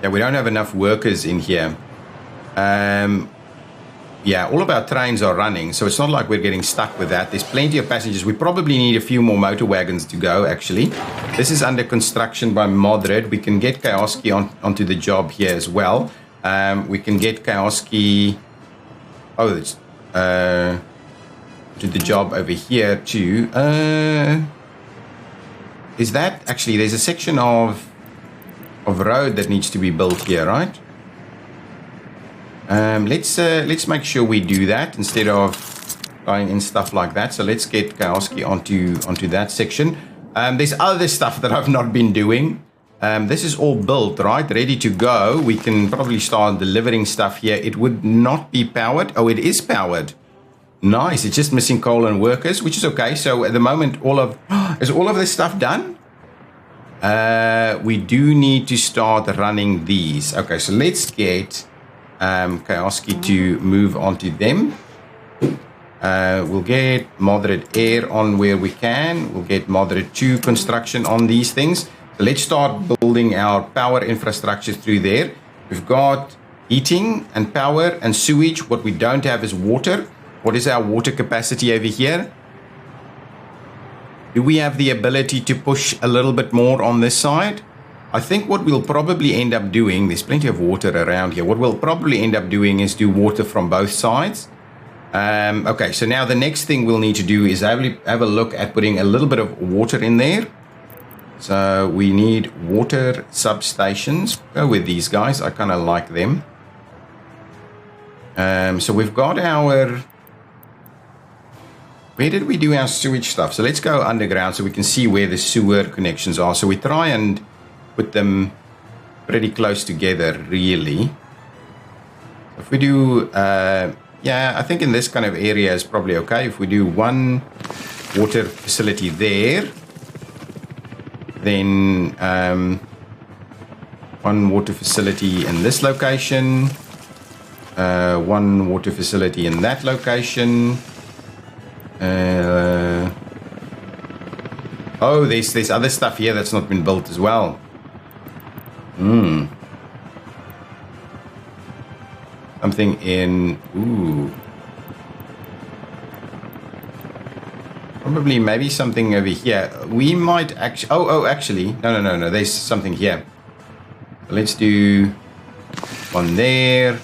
Yeah, we don't have enough workers in here. Yeah, all of our trains are running, so it's not like we're getting stuck with that. There's plenty of passengers. We probably need a few more motor wagons to go, actually. This is under construction by Modred. We can get Kioski onto the job here as well. We can get Kioski to the job over here too. Is that... Actually, there's a section of road that needs to be built here, right? Let's make sure we do that instead of going in stuff like that. So let's get Kioski onto that section. There's other stuff that I've not been doing. This is all built, right? Ready to go. We can probably start delivering stuff here. It would not be powered. Oh, it is powered. Nice. It's just missing coal and workers, which is okay. So at the moment, is all of this stuff done? We do need to start running these. Okay, so let's get Kioski to move on to them. We'll get Moderate Air on where we can. We'll get Moderate 2 construction on these things. So let's start building our power infrastructure through there. We've got heating and power and sewage. What we don't have is water. What is our water capacity over here? Do we have the ability to push a little bit more on this side? I think what we'll probably end up doing, there's plenty of water around here. What we'll probably end up doing is do water from both sides. Okay, so now the next thing we'll need to do is have a look at putting a little bit of water in there. So we need water substations. Go with these guys. I kind of like them. So we've got our... Where did we do our sewage stuff? So let's go underground so we can see where the sewer connections are. So we try and put them pretty close together, really. If we do... yeah, I think in this kind of area is probably okay. If we do one water facility there, then one water facility in this location, one water facility in that location. Oh, there's other stuff here that's not been built as well. Something in... Ooh. Probably maybe something over here. We might actually... Oh, actually. No. There's something here. Let's do one there.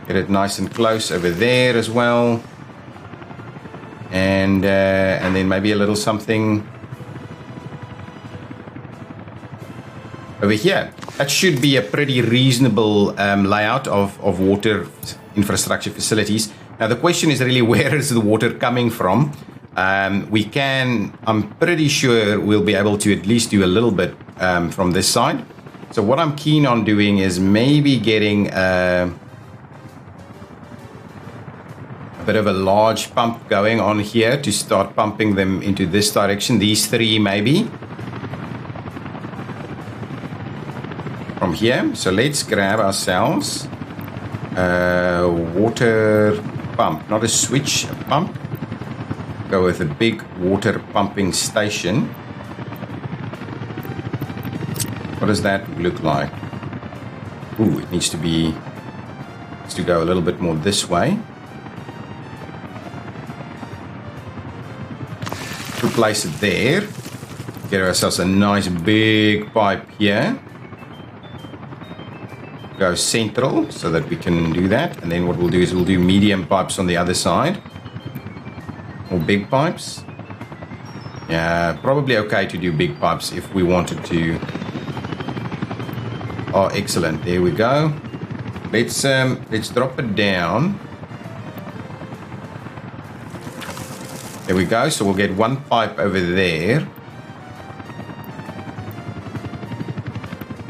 Get it nice and close over there as well. And then maybe a little something over over here. That should be a pretty reasonable layout of water infrastructure facilities. Now the question is really, where is the water coming from? I'm pretty sure we'll be able to at least do a little bit from this side. So what I'm keen on doing is maybe getting a bit of a large pump going on here to start pumping them into this direction. These three maybe. From here. So let's grab ourselves a water pump. Not a switch, a pump. Go with a big water pumping station. What does that look like? Ooh, it needs to go a little bit more this way. We'll place it there. Get ourselves a nice big pipe here. Go central so that we can do that. And then what we'll do is we'll do medium pipes on the other side. Or big pipes. Yeah, probably okay to do big pipes if we wanted to. Oh, excellent. There we go. Let's drop it down. There we go. So we'll get one pipe over there.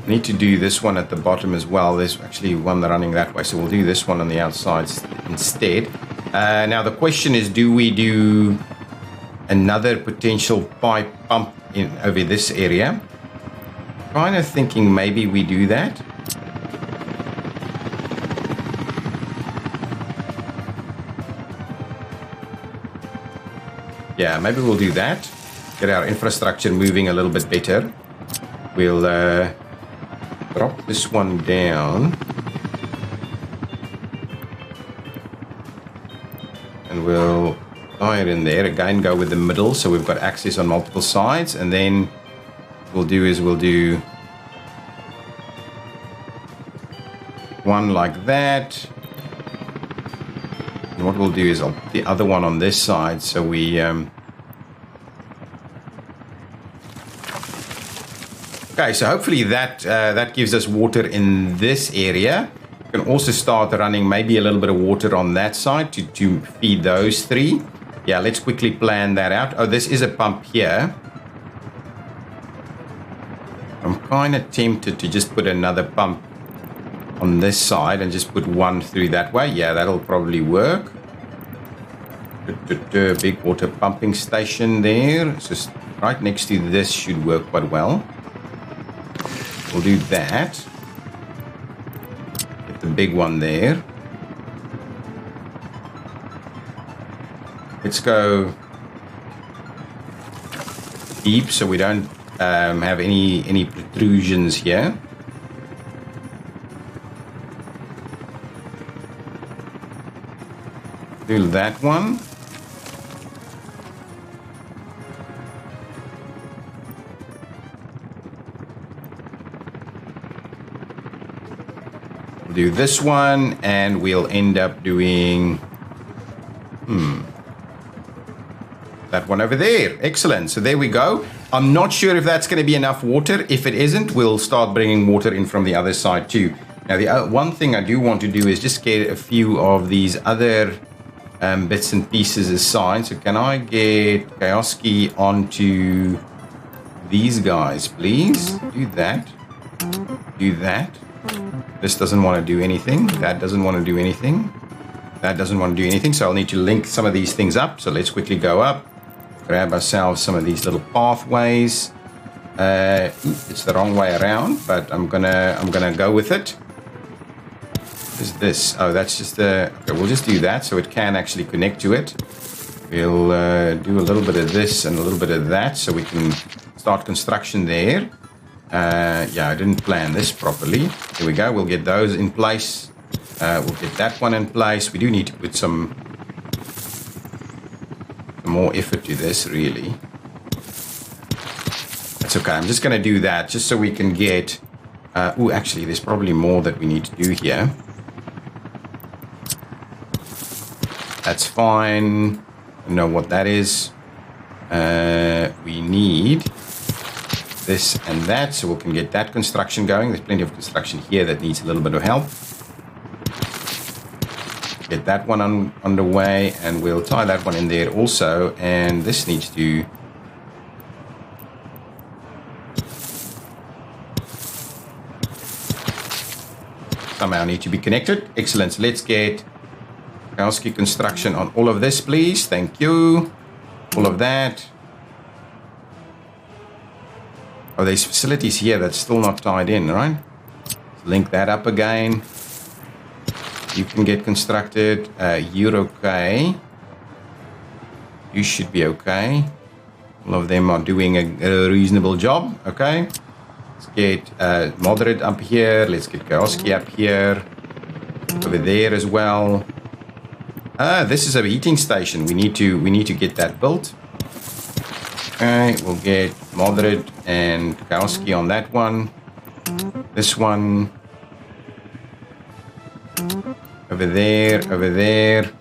Need to do this one at the bottom as well. There's actually one running that way, so we'll do this one on the outside instead. Now the question is, do we do another potential pipe pump in over this area? Kind of thinking maybe we do that. Yeah, maybe we'll do that. Get our infrastructure moving a little bit better. We'll drop this one down. And we'll tie it in there. Again, go with the middle so we've got access on multiple sides. And then we'll do one like that. And what we'll do is I'll put the other one on this side so we okay, so hopefully that gives us water in this area. You can also start running maybe a little bit of water on that side to feed those three. Yeah, let's quickly plan that out. Oh, this is a pump here. I'm kind of tempted to just put another pump on this side and just put one through that way. Yeah, that'll probably work. Big water pumping station there. It's just right next to this should work quite well. We'll do that. Get the big one there. Let's go deep so we don't have any protrusions here. Do that one. We'll do this one, and we'll end up doing that one over there. Excellent. So there we go. I'm not sure if that's going to be enough water. If it isn't, we'll start bringing water in from the other side too. Now, the one thing I do want to do is just get a few of these other bits and pieces aside. So can I get Kioski onto these guys, please? Do that. Do that. This doesn't want to do anything. That doesn't want to do anything. That doesn't want to do anything. So I'll need to link some of these things up. So let's quickly go up. Grab ourselves some of these little pathways. It's the wrong way around, but I'm gonna go with it. What is this? Oh, that's just the. Okay, we'll just do that so it can actually connect to it. We'll do a little bit of this and a little bit of that so we can start construction there. Yeah, I didn't plan this properly. Here we go. We'll get those in place. We'll get that one in place. We do need to put some more effort to this, really. That's okay. I'm just going to do that just so we can get... oh, actually, there's probably more that we need to do here. That's fine. I know what that is. We need this and that, so we can get that construction going. There's plenty of construction here that needs a little bit of help. Get that one underway, and we'll tie that one in there also. And this needs to somehow need to be connected. Excellent. So let's get Kowski construction on all of this, please. Thank you. All of that. Oh, there's facilities here that's still not tied in, right? Link that up again. You can get constructed. You're okay. You should be okay. All of them are doing a reasonable job. Okay. Let's get Moderate up here. Let's get Kowski up here. Over there as well. This is a heating station. We need to get that built. Okay, we'll get Moderate and Kowski on that one. This one. Over there.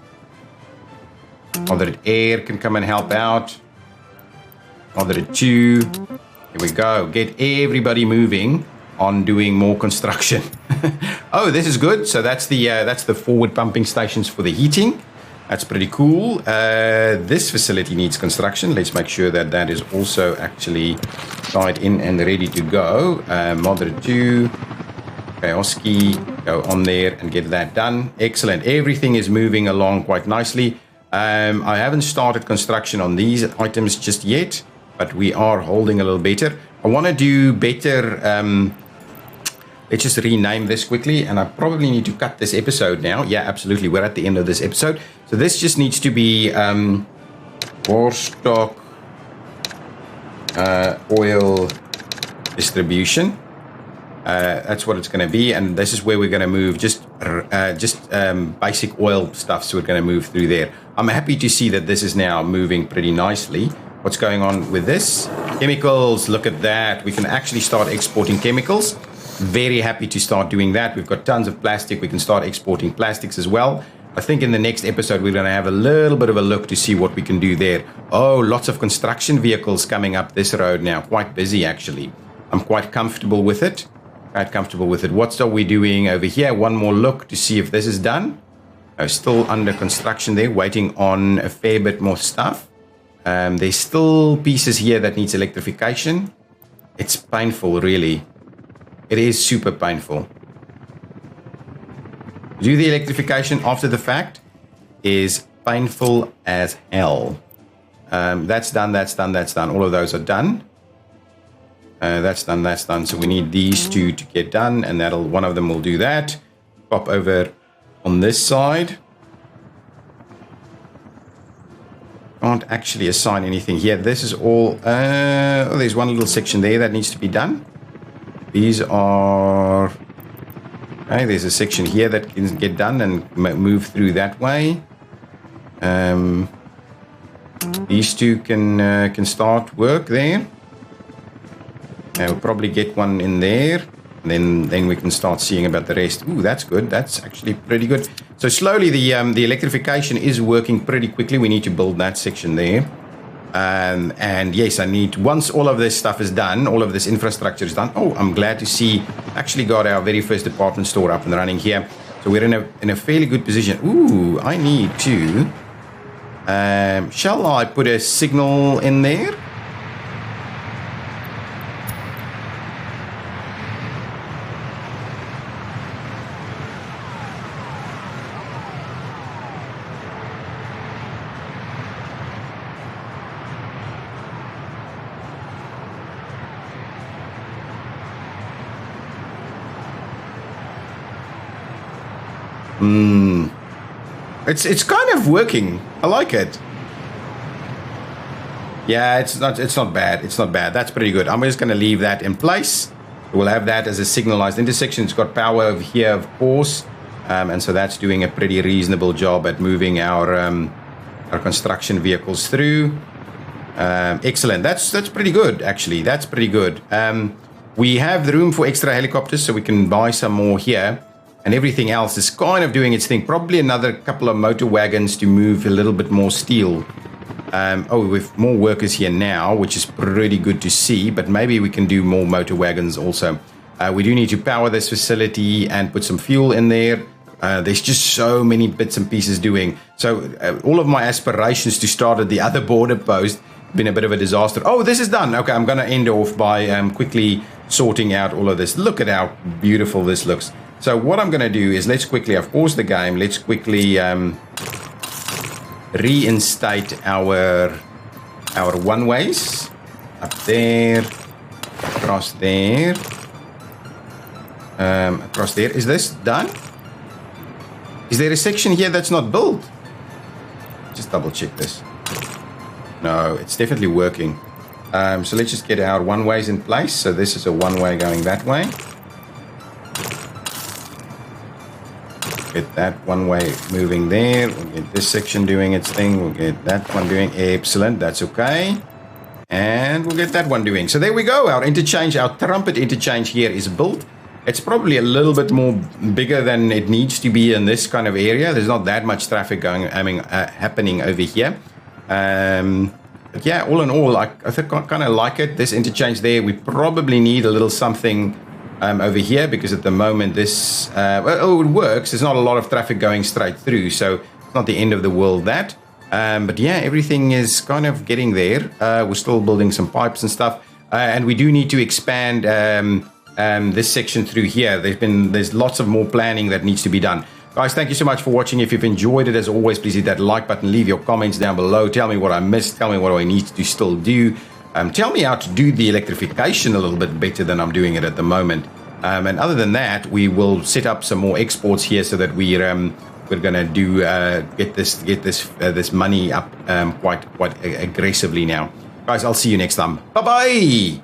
Moderate air can come and help out. Moderate 2. Here we go. Get everybody moving on doing more construction. Oh, this is good. So that's the forward pumping stations for the heating. That's pretty cool. This facility needs construction. Let's make sure that that is also actually tied in and ready to go. Moderate 2. Kowski, go on there and get that done. Excellent. Everything is moving along quite nicely. I haven't started construction on these items just yet, but we are holding a little better. I want to do better. Let's just rename this quickly, and I probably need to cut this episode now. Yeah, absolutely. We're at the end of this episode. So this just needs to be Warstock oil distribution. That's what it's going to be, and this is where we're going to move just basic oil stuff. So we're going to move through there. I'm happy to see that this is now moving pretty nicely. What's going on with this? Chemicals, look at that. We can actually start exporting chemicals. Very happy to start doing that. We've got tons of plastic. We can start exporting plastics as well. I think in the next episode, we're going to have a little bit of a look to see what we can do there. Oh, lots of construction vehicles coming up this road now. Quite busy, actually. I'm quite comfortable with it. What are we doing over here? One more look to see if this is done. Still under construction there, waiting on a fair bit more stuff. There's still pieces here that needs electrification. It's painful, really. It is super painful. Do the electrification after the fact is painful as hell. That's done. All of those are done. That's done. So we need these two to get done, and one of them will do that. Pop over on this side. Can't actually assign anything here. This is all. There's one little section there that needs to be done. These are. Okay, there's a section here that can get done and move through that way. These two can start work there. We'll probably get one in there. Then we can start seeing about the rest. Ooh, that's good. That's actually pretty good. So slowly the electrification is working pretty quickly. We need to build that section there. And yes, once all of this stuff is done, all of this infrastructure is done. Oh, I'm glad to see, actually got our very first department store up and running here. So we're in a fairly good position. Ooh, I need to, shall I put a signal in there? It's kind of working. I like it. Yeah, it's not bad. It's not bad. That's pretty good. I'm just going to leave that in place. We'll have that as a signalized intersection. It's got power over here, of course, and so that's doing a pretty reasonable job at moving our construction vehicles through. Excellent. That's pretty good, actually. That's pretty good. We have the room for extra helicopters, so we can buy some more here. And everything else is kind of doing its thing. Probably another couple of motor wagons to move a little bit more steel We've more workers here now, which is pretty good to see, but maybe we can do more motor wagons also. We do need to power this facility and put some fuel in there. There's just so many bits and pieces doing. So all of my aspirations to start at the other border post been a bit of a disaster. Oh, this is done. Okay, I'm going to end off by quickly sorting out all of this. Look at how beautiful this looks. So what I'm going to do is I've paused the game. Let's quickly reinstate our one-ways. Up there, across there, across there. Is this done? Is there a section here that's not built? Just double check this. No, it's definitely working. So let's just get our one-ways in place. So this is a one-way going that way. Get that one-way moving there. We'll get this section doing its thing. We'll get that one doing. Excellent. That's okay. And we'll get that one doing. So there we go. Our interchange, our Trumpet interchange here is built. It's probably a little bit more bigger than it needs to be in this kind of area. There's not that much traffic happening over here. But yeah, all in all, I kind of like it. This interchange there, we probably need a little something over here because at the moment this, it works. There's not a lot of traffic going straight through, so it's not the end of the world that. But yeah, everything is kind of getting there. We're still building some pipes and stuff. And we do need to expand this section through here. There's lots of more planning that needs to be done. Guys, thank you so much for watching. If you've enjoyed it, as always, please hit that like button. Leave your comments down below. Tell me what I missed. Tell me what I need to still do. Tell me how to do the electrification a little bit better than I'm doing it at the moment. And other than that, we will set up some more exports here so that we're going to do get this money up quite aggressively now. Guys, I'll see you next time. Bye bye.